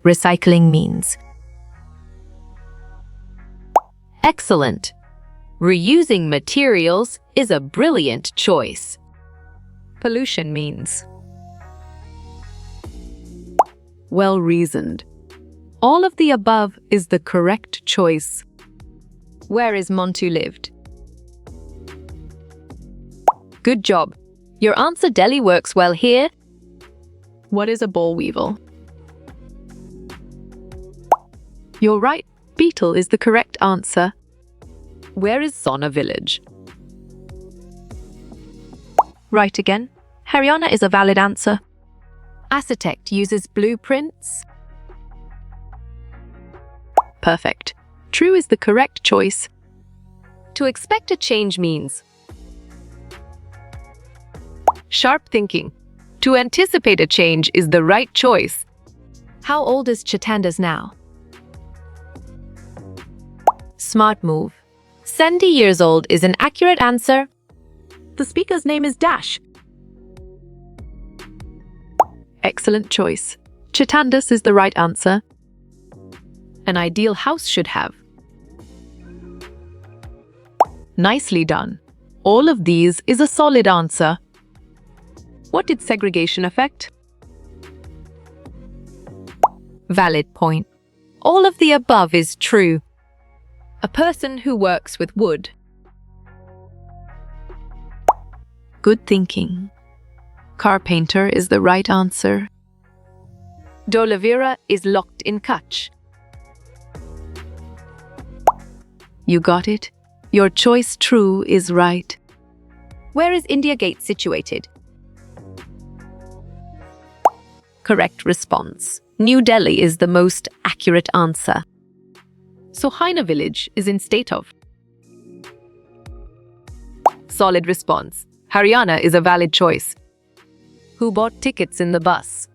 recycling means. Excellent. Reusing materials is a brilliant choice. Pollution means. Well reasoned. All of the above is the correct choice. Where is Montu lived? Good job. Your answer Delhi works well here. What is a boll weevil? You're right. Beetle is the correct answer. Where is Sona village? Right again. Haryana is a valid answer. Architect uses blueprints. Perfect. True is the correct choice. To expect a change means. Sharp thinking. To anticipate a change is the right choice. How old is Chitandas now? Smart move. 70 years old is an accurate answer. The speaker's name is Dash. Excellent choice. Chitandas is the right answer. An ideal house should have. Nicely done. All of these is a solid answer. What did segregation affect? Valid point. All of the above is true. A person who works with wood. Good thinking. Carpenter is the right answer. D'Oliveira is locked in Kutch. You got it. Your choice true is right. Where is India Gate situated? Correct response. New Delhi is the most accurate answer. So Haina village is in state of. Solid response. Haryana is a valid choice. Who bought tickets in the bus?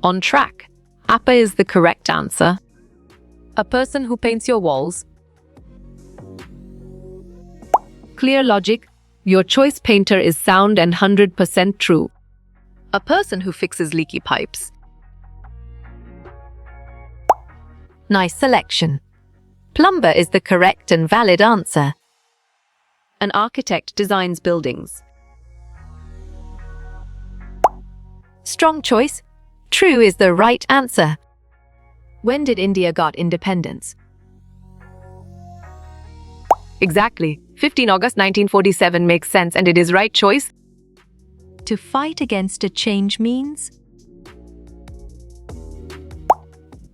On track. Appa is the correct answer. A person who paints your walls. Clear logic. Your choice painter is sound and 100% true. A person who fixes leaky pipes. Nice selection. Plumber is the correct and valid answer. An architect designs buildings. Strong choice. True is the right answer. When did India got independence? Exactly. 15 August 1947 makes sense and it is right choice. To fight against a change means?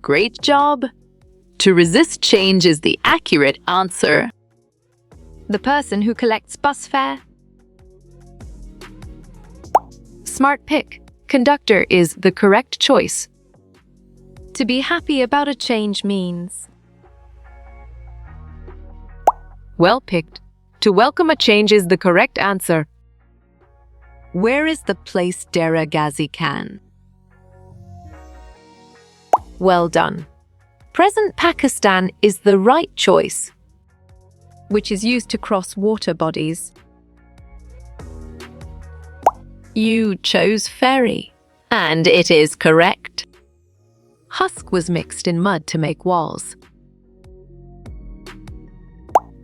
Great job. To resist change is the accurate answer. The person who collects bus fare. Smart pick. Conductor is the correct choice. To be happy about a change means. Well picked. To welcome a change is the correct answer. Where is the place Dera Ghazi Khan? Well done. Present Pakistan is the right choice, which is used to cross water bodies. You chose ferry, and it is correct. Husk was mixed in mud to make walls.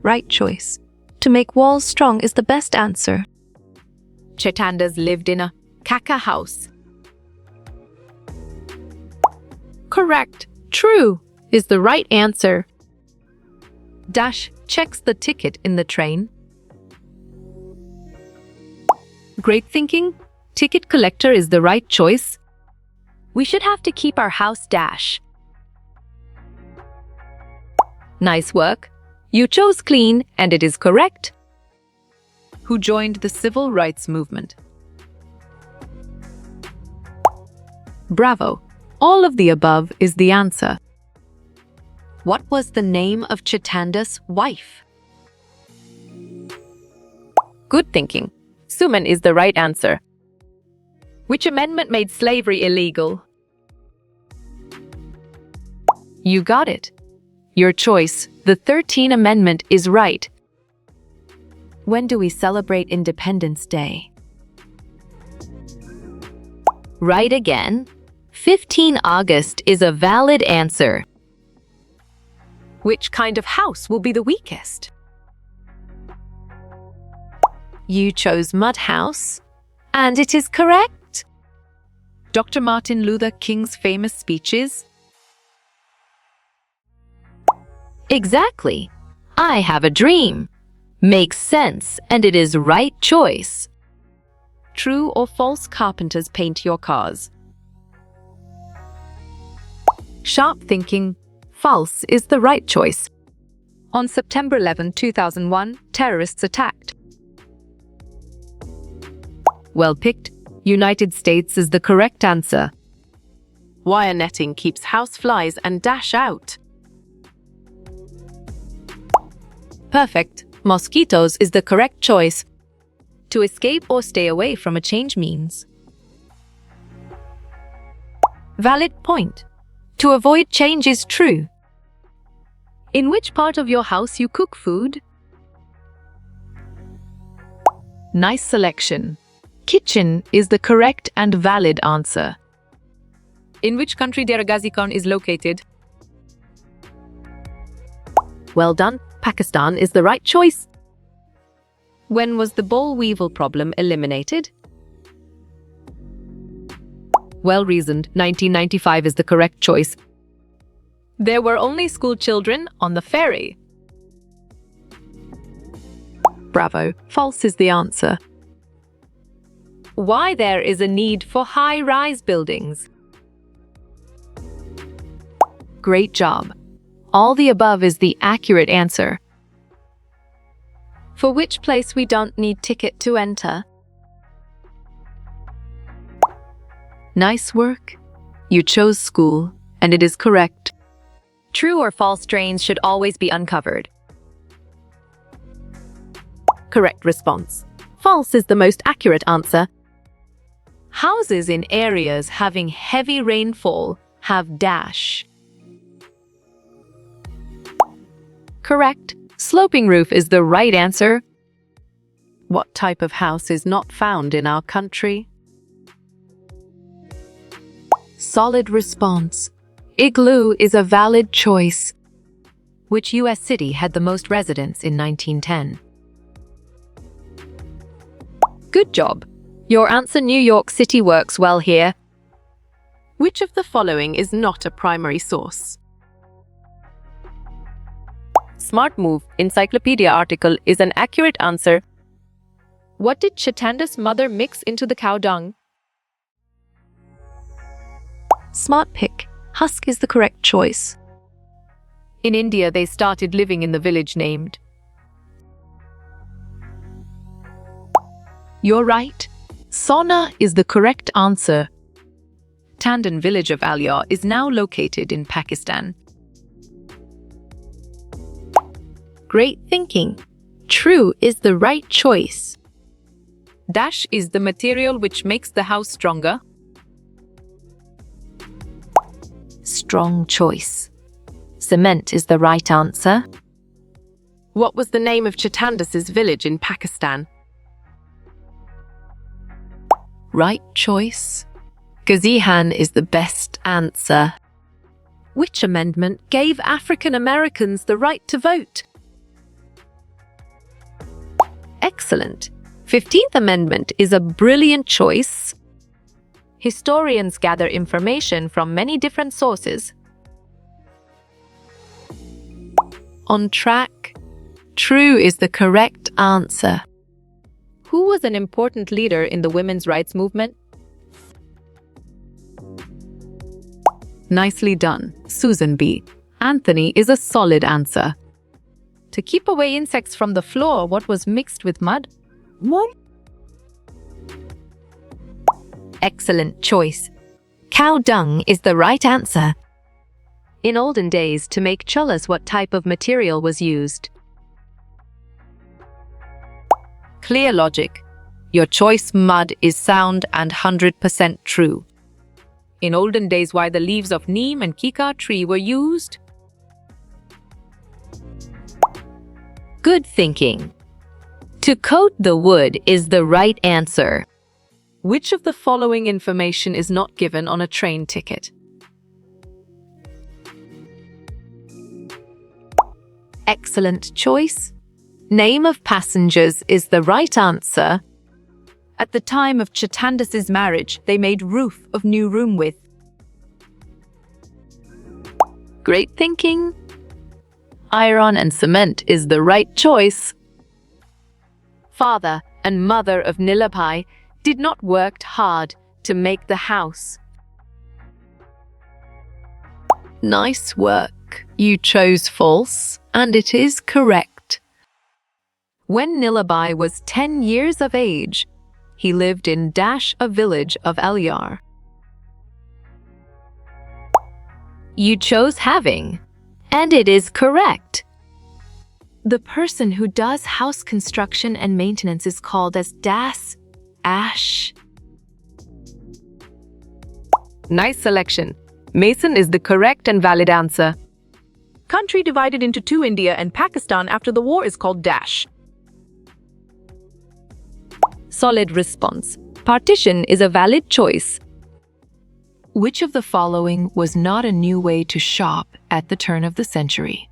Right choice. To make walls strong is the best answer. Chitandas lived in a Kaka house. Correct. True is the right answer. Dash checks the ticket in the train. Great thinking. Ticket collector is the right choice. We should have to keep our house Dash. Nice work. You chose clean and it is correct. Who joined the civil rights movement? Bravo. All of the above is the answer. What was the name of Chitandas' wife? Good thinking. Suman is the right answer. Which amendment made slavery illegal? You got it. Your choice, the 13th Amendment, is right. When do we celebrate Independence Day? Right again. 15 August is a valid answer. Which kind of house will be the weakest? You chose mud house, and it is correct. Dr. Martin Luther King's famous speeches? Exactly. I have a dream. Makes sense, and it is right choice. True or false carpenters paint your cars? Sharp thinking, false is the right choice. On September 11, 2001, terrorists attacked. Well picked. United States is the correct answer. Wire netting keeps house flies and dash out. Perfect. Mosquitoes is the correct choice. To escape or stay away from a change means. Valid point. To avoid change is true. In which part of your house you cook food? Nice selection. Kitchen is the correct and valid answer. In which country Dera Ghazi Khan is located? Well done. Pakistan is the right choice. When was the boll weevil problem eliminated? Well reasoned. 1995 is the correct choice. There were only school children on the ferry. Bravo. False is the answer. Why there is a need for high-rise buildings? Great job. All the above is the accurate answer. For which place we don't need ticket to enter? Nice work. You chose school, and it is correct. True or false drains should always be uncovered. Correct response. False is the most accurate answer. Houses in areas having heavy rainfall have dash. Correct. Sloping roof is the right answer. What type of house is not found in our country? Solid response. Igloo is a valid choice. Which U.S. city had the most residents in 1910? Good job. Your answer, New York City, works well here. Which of the following is not a primary source? Smart Move encyclopedia article is an accurate answer. What did Chitanda's mother mix into the cow dung? Smart pick. Husk is the correct choice. In India, they started living in the village named. You're right. Sona is the correct answer. Tandon village of Alyar is now located in Pakistan. Great thinking. True is the right choice. Dash is the material which makes the house stronger. Strong choice. Cement is the right answer. What was the name of Chitandas's village in Pakistan? Right choice. Gazihan is the best answer. Which amendment gave African Americans the right to vote? Excellent. 15th Amendment is a brilliant choice. Historians gather information from many different sources. On track. True is the correct answer. Who was an important leader in the women's rights movement? Nicely done, Susan B. Anthony is a solid answer. To keep away insects from the floor, what was mixed with mud? Mud. Excellent choice. Cow dung is the right answer. In olden days, to make cholas, what type of material was used? Clear logic. Your choice, mud, is sound and 100% true. In olden days, why the leaves of neem and kika tree were used? Good thinking. To coat the wood is the right answer. Which of the following information is not given on a train ticket? Excellent choice. Name of passengers is the right answer. At the time of Chatandas's marriage, they made roof of new room with. Great thinking. Iron and cement is the right choice. Father and mother of Nilabhai did not work hard to make the house. Nice work. You chose false, and it is correct. When Nilabhai was 10 years of age, he lived in a village of Alyar. You chose having, and it is correct. The person who does house construction and maintenance is called as Ash. Nice selection. Mason is the correct and valid answer. Country divided into two, India and Pakistan, after the war is called Solid response. Partition is a valid choice. Which of the following was not a new way to shop at the turn of the century?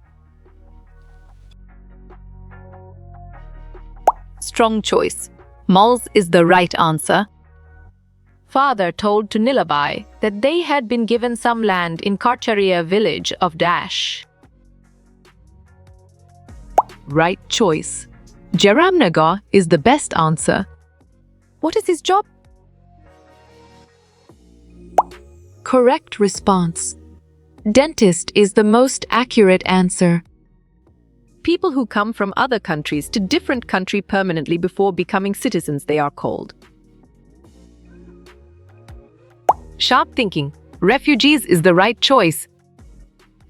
Strong choice. Malls is the right answer. Father told to Nilabhai that they had been given some land in Karcharia village of Right choice. Jaramnagar is the best answer. What is his job? Correct response. Dentist is the most accurate answer. People who come from other countries to different country permanently before becoming citizens, they are called. Sharp thinking. Refugees is the right choice.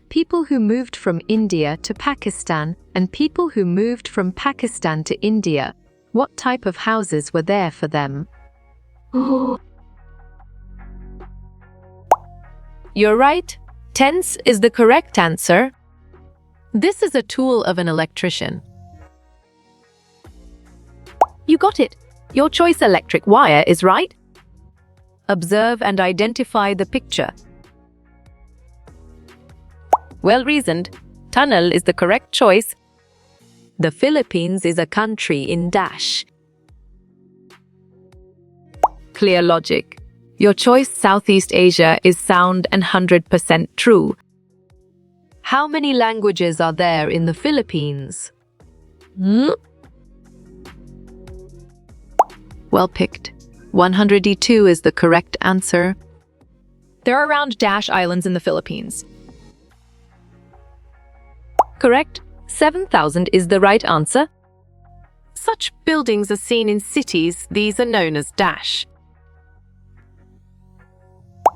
People who moved from India to Pakistan and people who moved from Pakistan to India, what type of houses were there for them? You're right. Tents is the correct answer. This is a tool of an electrician. You got it. Your choice electric wire is right. Observe and identify the picture. Well reasoned. Tunnel is the correct choice. The Philippines is a country in Clear logic. Your choice Southeast Asia is sound and 100% true. How many languages are there in the Philippines? Well picked. 102 is the correct answer. There are around islands in the Philippines. Correct. 7,000 is the right answer. Such buildings are seen in cities. These are known as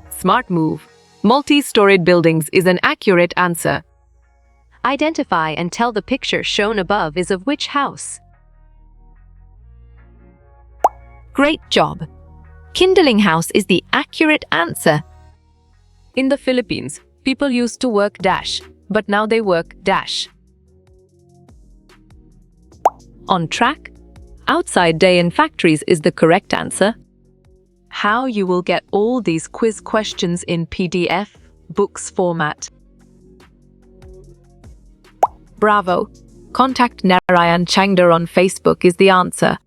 Smart move. Multi-storied buildings is an accurate answer. Identify and tell the picture shown above is of which house. Great job. Kindling house is the accurate answer. In the Philippines, people used to work but now they work On track. Outside day in factories is the correct answer. How you will get all these quiz questions in PDF books format. Bravo. Contact Narayan Changdar on Facebook is the answer.